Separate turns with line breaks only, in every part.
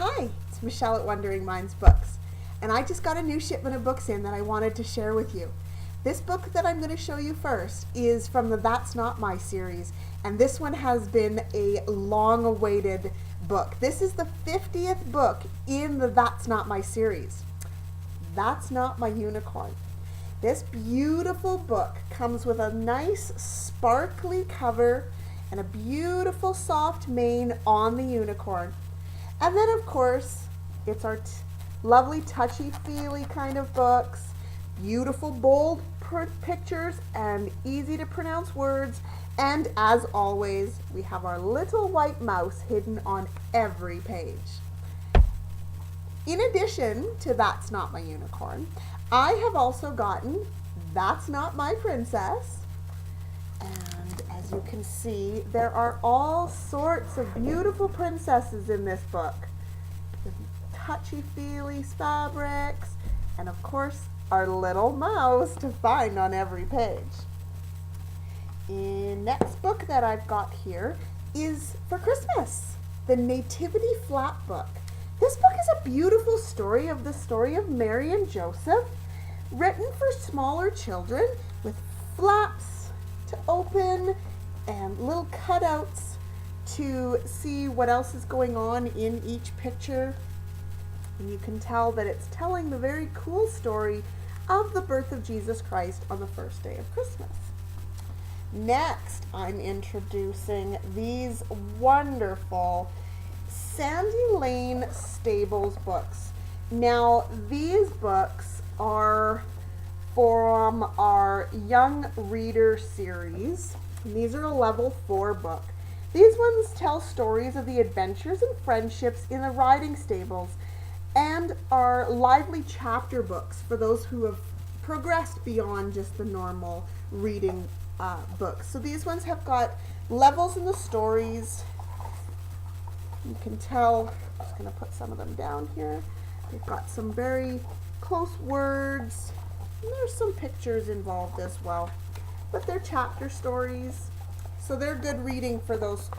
Hi, it's Michelle at Wondering Minds Books, and I just got a new shipment of books in that I wanted to share with you. This book that I'm going to show you first is from the That's Not My series, and this one has been a long-awaited book. This is the 50th book in the That's Not My series. That's Not My Unicorn. This beautiful book comes with a nice sparkly cover and a beautiful soft mane on the unicorn. And then, of course, it's our lovely touchy-feely kind of books, beautiful, bold pictures, and easy-to-pronounce words. And as always, we have our little white mouse hidden on every page. In addition to That's Not My Unicorn, I have also gotten That's Not My Princess. And as you can see, there are all sorts of beautiful princesses in this book, with touchy-feely fabrics, and of course, our little mouse to find on every page. The next book that I've got here is for Christmas, the Nativity Flap book. This book is a beautiful story of the story of Mary and Joseph, written for smaller children with flaps to open and little cutouts to see what else is going on in each picture. And you can tell that it's telling the very cool story of the birth of Jesus Christ on the first day of Christmas. Next, I'm introducing these wonderful Sandy Lane Stables books. Now, these books are from our Young Reader series. And these are a level 4 book. These ones tell stories of the adventures and friendships in the riding stables and are lively chapter books for those who have progressed beyond just the normal reading books. So these ones have got levels in the stories. You can tell, I'm just going to put some of them down here. They've got some very close words. And there's some pictures involved as well. But they're chapter stories. So they're good reading for those,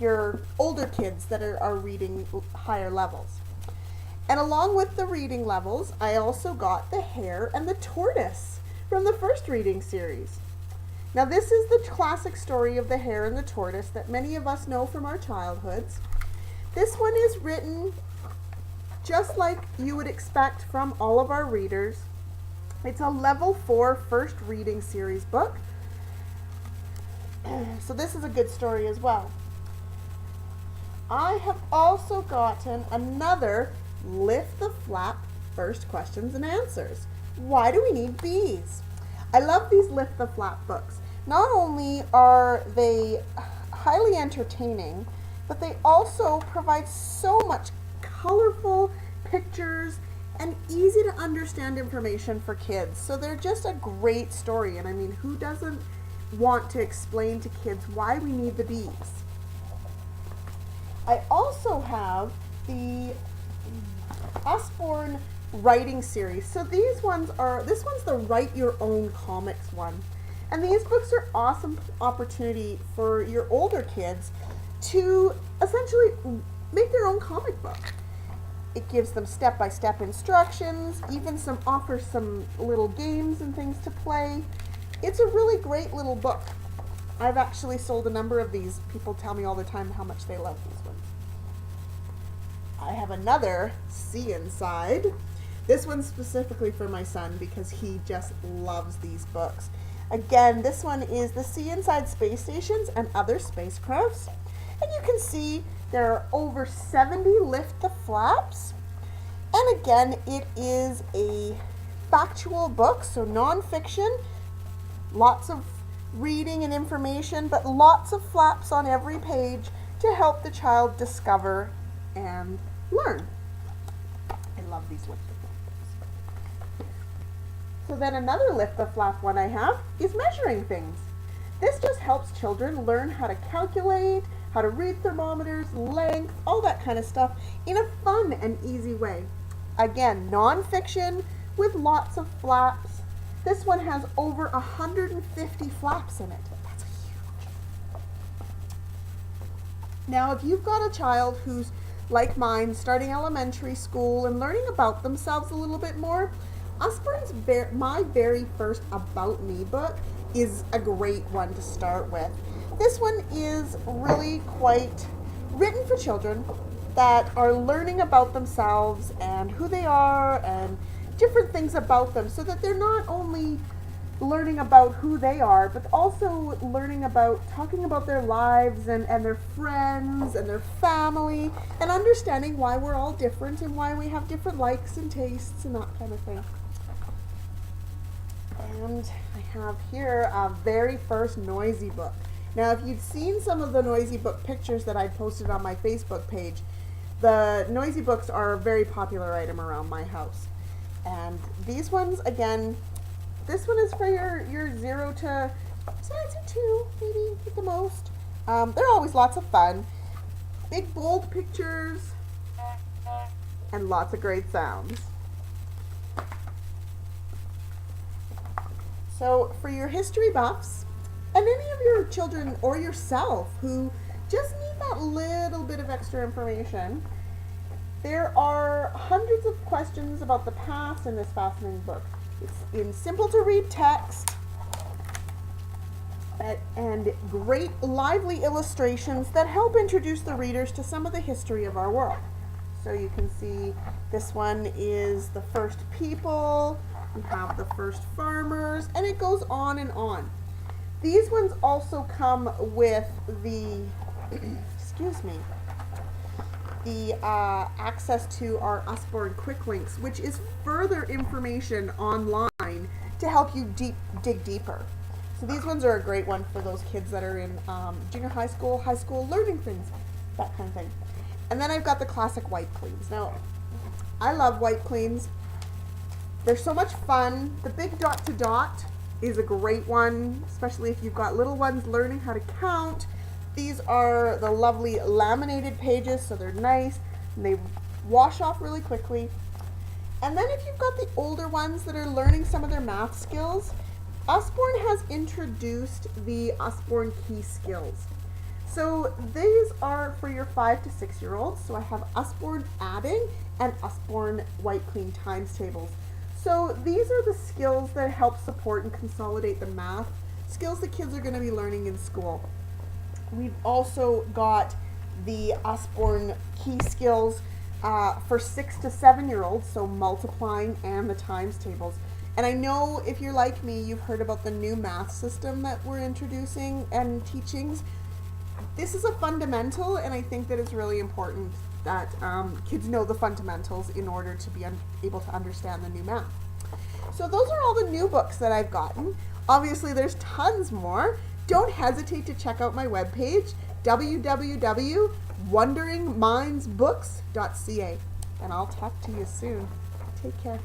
your older kids that are reading higher levels. And along with the reading levels, I also got the Hare and the Tortoise from the first reading series. Now this is the classic story of the Hare and the Tortoise that many of us know from our childhoods. This one is written just like you would expect from all of our readers. It's a level 4 first reading series book. So this is a good story as well. I have also gotten another Lift the Flap first questions and answers. Why do we need bees? I love these Lift the Flap books. Not only are they highly entertaining, but they also provide so much colorful pictures and easy to understand information for kids. So they're just a great story. And I mean, who doesn't want to explain to kids why we need the bees? I also have the Osborne writing series. So this one's the Write Your Own Comics one. And these books are awesome opportunity for your older kids to essentially make their own comic book. It gives them step-by-step instructions, even offers some little games and things to play. It's a really great little book. I've actually sold a number of these. People tell me all the time how much they love these ones. I have another See Inside. This one's specifically for my son because he just loves these books. Again, this one is the See Inside space stations and other spacecrafts. And you can see there are over 70 Lift the Flaps. And again, it is a factual book, so non-fiction. Lots of reading and information, but lots of flaps on every page to help the child discover and learn. I love these Lift the Flap books. So then another Lift the Flap one I have is measuring things. This just helps children learn how to calculate, how to read thermometers, length, all that kind of stuff in a fun and easy way. Again, non-fiction with lots of flaps. This one has over 150 flaps in it. That's huge. Now, if you've got a child who's like mine, starting elementary school and learning about themselves a little bit more, Usborne's My Very First About Me book is a great one to start with. This one is really quite written for children that are learning about themselves and who they are and different things about them, so that they're not only learning about who they are, but also learning about talking about their lives and their friends and their family, and understanding why we're all different and why we have different likes and tastes and that kind of thing. And I have here a very first noisy book. Now, if you've seen some of the noisy book pictures that I posted on my Facebook page, the noisy books are a very popular item around my house. And these ones, again, this one is for your 0 to 2, maybe at the most. They're always lots of fun. Big, bold pictures and lots of great sounds. So for your history buffs, and any of your children or yourself who just need that little bit of extra information, there are hundreds of questions about the past in this fascinating book. It's in simple to read text and great lively illustrations that help introduce the readers to some of the history of our world. So you can see this one is the first people, we have the first farmers, and it goes on and on. These ones also come with the, excuse me, the access to our Usborne Quick Links, which is further information online to help you dig deeper. So these ones are a great one for those kids that are in junior high school learning things, that kind of thing. And then I've got the classic wipe cleans. Now, I love wipe cleans. They're so much fun. The big dot to dot is a great one, especially if you've got little ones learning how to count. These are the lovely laminated pages, so they're nice and they wash off really quickly. And then if you've got the older ones that are learning some of their math skills, Osborne has introduced the Osborne Key Skills. So these are for your 5 to 6 year olds. So I have Usborne adding and Usborne wipe clean times tables. So these are the skills that help support and consolidate the math skills that kids are going to be learning in school. We've also got the Osborne Key Skills for 6 to 7 year olds, so multiplying and the times tables. And I know if you're like me, you've heard about the new math system that we're introducing and teachings. This is a fundamental, and I think that it's really important that kids know the fundamentals in order to be able to understand the new math. So those are all the new books that I've gotten. Obviously, there's tons more. Don't hesitate to check out my webpage, www.wonderingmindsbooks.ca. And I'll talk to you soon. Take care.